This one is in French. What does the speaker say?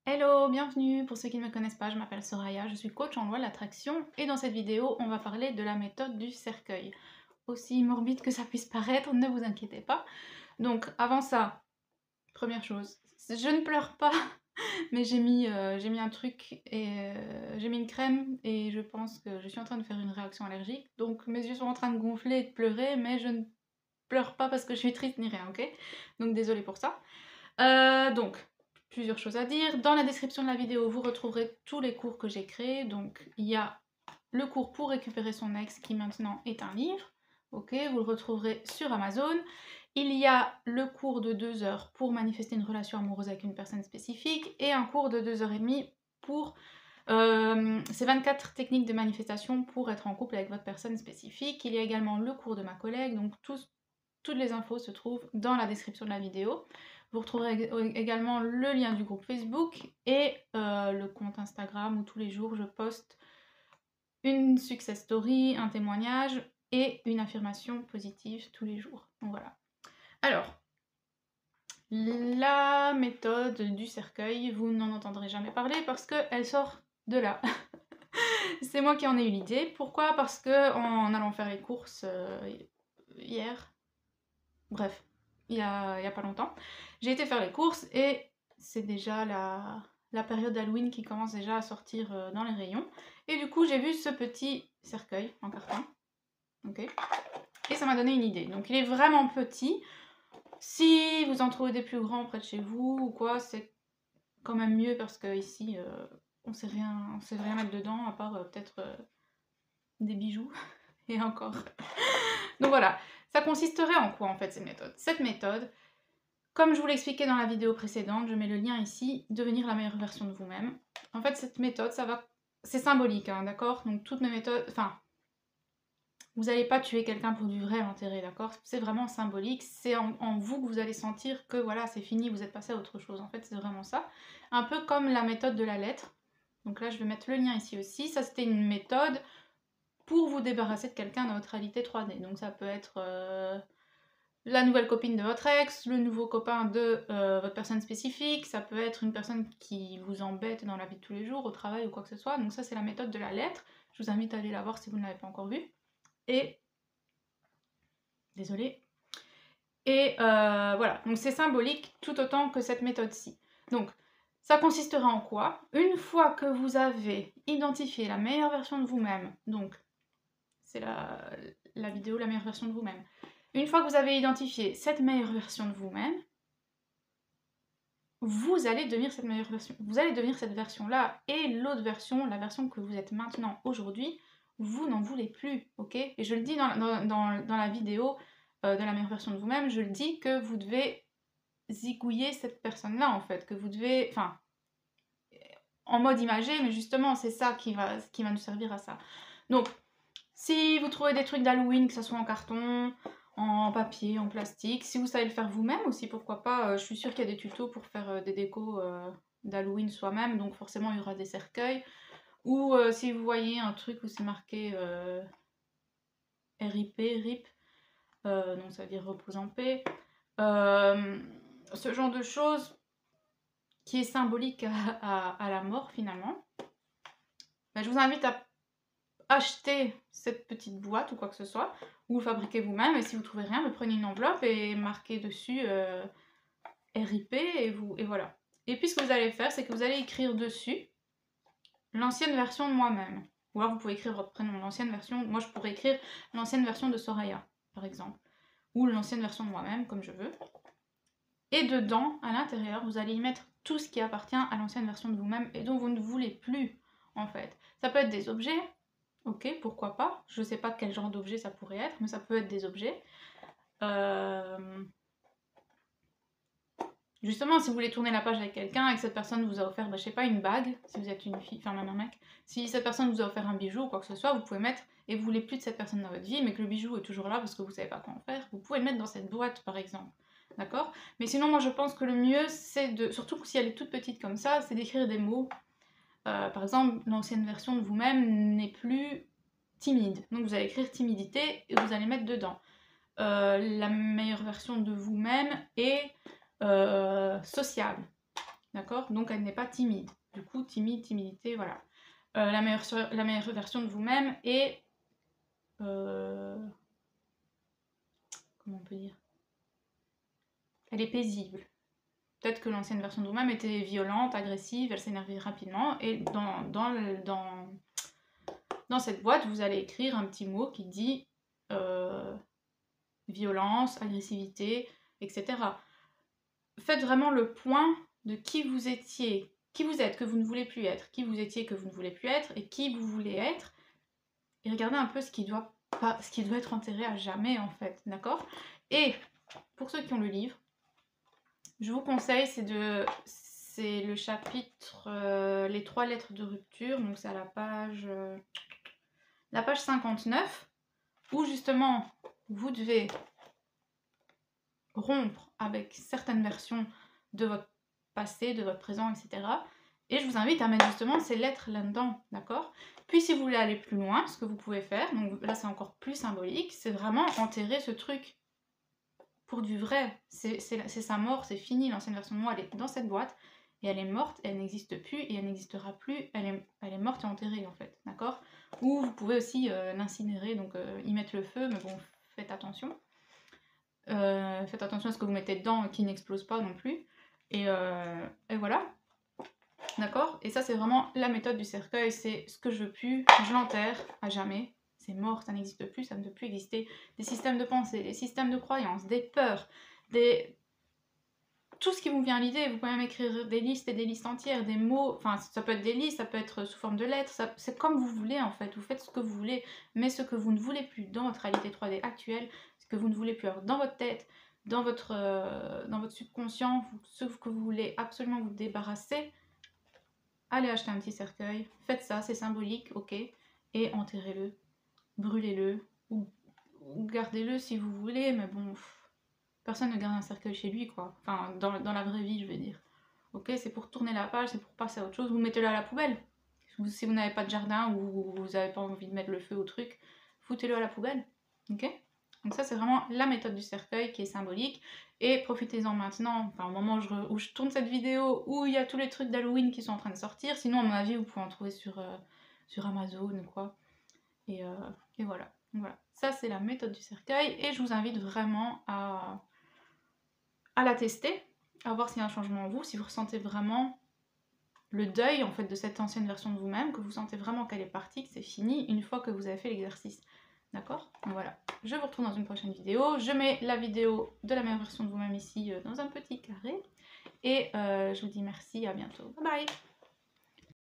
Hello, bienvenue. Pour ceux qui ne me connaissent pas, je m'appelle Soraya, je suis coach en loi de l'attraction et dans cette vidéo, on va parler de la méthode du cercueil. Aussi morbide que ça puisse paraître, ne vous inquiétez pas. Donc avant ça, première chose, je ne pleure pas, mais j'ai mis un truc et j'ai mis une crème et je pense que je suis en train de faire une réaction allergique. Donc mes yeux sont en train de gonfler et de pleurer, mais je ne pleure pas parce que je suis triste ni rien, ok? Donc désolée pour ça. Donc, plusieurs choses à dire. Dans la description de la vidéo, vous retrouverez tous les cours que j'ai créés. Donc, il y a le cours pour récupérer son ex qui maintenant est un livre. Ok, vous le retrouverez sur Amazon. Il y a le cours de 2 heures pour manifester une relation amoureuse avec une personne spécifique et un cours de 2h30 pour ces 24 techniques de manifestation pour être en couple avec votre personne spécifique. Il y a également le cours de ma collègue, donc toutes les infos se trouvent dans la description de la vidéo. Vous retrouverez également le lien du groupe Facebook et le compte Instagram où tous les jours je poste une success story, un témoignage et une affirmation positive tous les jours. Donc voilà. Alors, la méthode du cercueil, vous n'en entendrez jamais parler parce qu'elle sort de là. C'est moi qui en ai eu l'idée. Pourquoi? Parce que en allant faire les courses hier, bref, il y a pas longtemps, j'ai été faire les courses et c'est déjà la période d'Halloween qui commence déjà à sortir dans les rayons. Et du coup, j'ai vu ce petit cercueil en carton. Ok. Et ça m'a donné une idée. Donc il est vraiment petit. Si vous en trouvez des plus grands près de chez vous ou quoi, c'est quand même mieux parce que ici, on sait rien mettre dedans à part peut-être des bijoux et encore. Donc voilà, ça consisterait en quoi en fait cette méthode? Cette méthode, comme je vous l'expliquais dans la vidéo précédente, je mets le lien ici, devenir la meilleure version de vous-même. En fait, cette méthode, c'est symbolique, hein, d'accord? Donc toutes mes méthodes, enfin, vous n'allez pas tuer quelqu'un pour du vrai l'enterrer, d'accord? C'est vraiment symbolique, c'est en vous que vous allez sentir que voilà, c'est fini, vous êtes passé à autre chose. En fait, c'est vraiment ça. Un peu comme la méthode de la lettre. Donc là, je vais mettre le lien ici aussi. Ça, c'était une méthode pour vous débarrasser de quelqu'un dans votre réalité 3D. Donc ça peut être la nouvelle copine de votre ex, le nouveau copain de votre personne spécifique, ça peut être une personne qui vous embête dans la vie de tous les jours, au travail ou quoi que ce soit. Donc ça, c'est la méthode de la lettre. Je vous invite à aller la voir si vous ne l'avez pas encore vue. Et... désolée. Et voilà, donc c'est symbolique tout autant que cette méthode-ci. Donc, ça consistera en quoi? Une fois que vous avez identifié la meilleure version de vous-même, donc c'est la vidéo la meilleure version de vous-même, une fois que vous avez identifié cette meilleure version de vous-même, vous allez devenir cette meilleure version. Vous allez devenir cette version-là et l'autre version, la version que vous êtes maintenant aujourd'hui, vous n'en voulez plus, ok? Et je le dis dans la vidéo de la meilleure version de vous-même, je le dis que vous devez zigouiller cette personne-là en fait, que vous devez, enfin, en mode imagé, mais justement c'est ça qui va nous servir à ça. Donc, si vous trouvez des trucs d'Halloween, que ce soit en carton, en papier, en plastique, si vous savez le faire vous-même aussi, pourquoi pas, je suis sûre qu'il y a des tutos pour faire des décos d'Halloween soi-même, donc forcément il y aura des cercueils, ou si vous voyez un truc où c'est marqué RIP, donc ça veut dire repose en paix, ce genre de choses qui est symbolique à la mort finalement, ben, je vous invite à acheter cette petite boîte ou quoi que ce soit, ou le fabriquez vous-même, et si vous trouvez rien, prenez une enveloppe et marquez dessus RIP et voilà. Et puis ce que vous allez faire, c'est que vous allez écrire dessus l'ancienne version de moi-même. Ou alors vous pouvez écrire votre prénom, l'ancienne version, moi je pourrais écrire l'ancienne version de Soraya, par exemple, ou l'ancienne version de moi-même, comme je veux. Et dedans, à l'intérieur, vous allez y mettre tout ce qui appartient à l'ancienne version de vous-même et dont vous ne voulez plus, en fait. Ça peut être des objets, ok, pourquoi pas. Je sais pas quel genre d'objet ça pourrait être, mais ça peut être des objets. Justement, si vous voulez tourner la page avec quelqu'un et que cette personne vous a offert, bah, je sais pas, une bague, si vous êtes une fille, enfin même un mec, si cette personne vous a offert un bijou ou quoi que ce soit, vous pouvez mettre, et vous voulez plus de cette personne dans votre vie, mais que le bijou est toujours là parce que vous savez pas quoi en faire, vous pouvez le mettre dans cette boîte par exemple. D'accord? Mais sinon, moi je pense que le mieux, c'est de, surtout si elle est toute petite comme ça, c'est d'écrire des mots. Par exemple, l'ancienne version de vous-même n'est plus timide. Donc vous allez écrire timidité et vous allez mettre dedans. La meilleure version de vous-même est sociable. d'accord? Donc elle n'est pas timide. Du coup, timide, timidité, voilà. La meilleure version de vous-même est... comment on peut dire? Elle est paisible. Peut-être que l'ancienne version de vous-même était violente, agressive, elle s'énervait rapidement, et dans cette boîte, vous allez écrire un petit mot qui dit violence, agressivité, etc. Faites vraiment le point de qui vous étiez, qui vous êtes, que vous ne voulez plus être, qui vous étiez, que vous ne voulez plus être, et qui vous voulez être, et regardez un peu ce qui doit être enterré à jamais, en fait, d'accord? Et pour ceux qui ont le livre, je vous conseille, c'est le chapitre les 3 lettres de rupture, donc c'est à la page 59, où justement vous devez rompre avec certaines versions de votre passé, de votre présent, etc. Et je vous invite à mettre justement ces lettres là-dedans, d'accord? Puis si vous voulez aller plus loin, ce que vous pouvez faire, donc là c'est encore plus symbolique, c'est vraiment enterrer ce truc pour du vrai. C'est sa mort, c'est fini, l'ancienne version de moi, elle est dans cette boîte, et elle est morte, elle n'existe plus, et elle n'existera plus, elle est morte et enterrée en fait, d'accord? Ou vous pouvez aussi l'incinérer, donc y mettre le feu, mais bon, faites attention. Faites attention à ce que vous mettez dedans qui n'explose pas non plus. Et voilà, d'accord? Et ça, c'est vraiment la méthode du cercueil. C'est ce que je veux plus, je l'enterre à jamais. C'est mort, ça n'existe plus, ça ne peut plus exister. Des systèmes de pensée, des systèmes de croyances, des peurs, tout ce qui vous vient à l'idée. Vous pouvez même écrire des listes et des listes entières, des mots. Enfin, ça peut être des listes, ça peut être sous forme de lettres. C'est comme vous voulez en fait. Vous faites ce que vous voulez, mais ce que vous ne voulez plus dans votre réalité 3D actuelle, ce que vous ne voulez plus avoir dans votre tête, dans votre subconscient, ce que vous voulez absolument vous débarrasser, allez acheter un petit cercueil. Faites ça, c'est symbolique, ok, et enterrez-le, brûlez-le, ou gardez-le si vous voulez, mais bon. Personne ne garde un cercueil chez lui, quoi. Enfin, dans la vraie vie, je veux dire. Ok, c'est pour tourner la page, c'est pour passer à autre chose. Vous mettez-le à la poubelle. Si vous n'avez pas de jardin ou vous n'avez pas envie de mettre le feu au truc, foutez-le à la poubelle. Ok? Donc ça, c'est vraiment la méthode du cercueil qui est symbolique. Et profitez-en maintenant, enfin au moment où je tourne cette vidéo, où il y a tous les trucs d'Halloween qui sont en train de sortir. Sinon, à mon avis, vous pouvez en trouver sur Amazon ou quoi. Et voilà. Voilà. Ça, c'est la méthode du cercueil. Et je vous invite vraiment à la tester, à voir s'il y a un changement en vous, si vous ressentez vraiment le deuil en fait de cette ancienne version de vous-même, que vous sentez vraiment qu'elle est partie, que c'est fini une fois que vous avez fait l'exercice. D'accord? Donc voilà, je vous retrouve dans une prochaine vidéo. Je mets la vidéo de la meilleure version de vous-même ici dans un petit carré. Et je vous dis merci, à bientôt. Bye bye!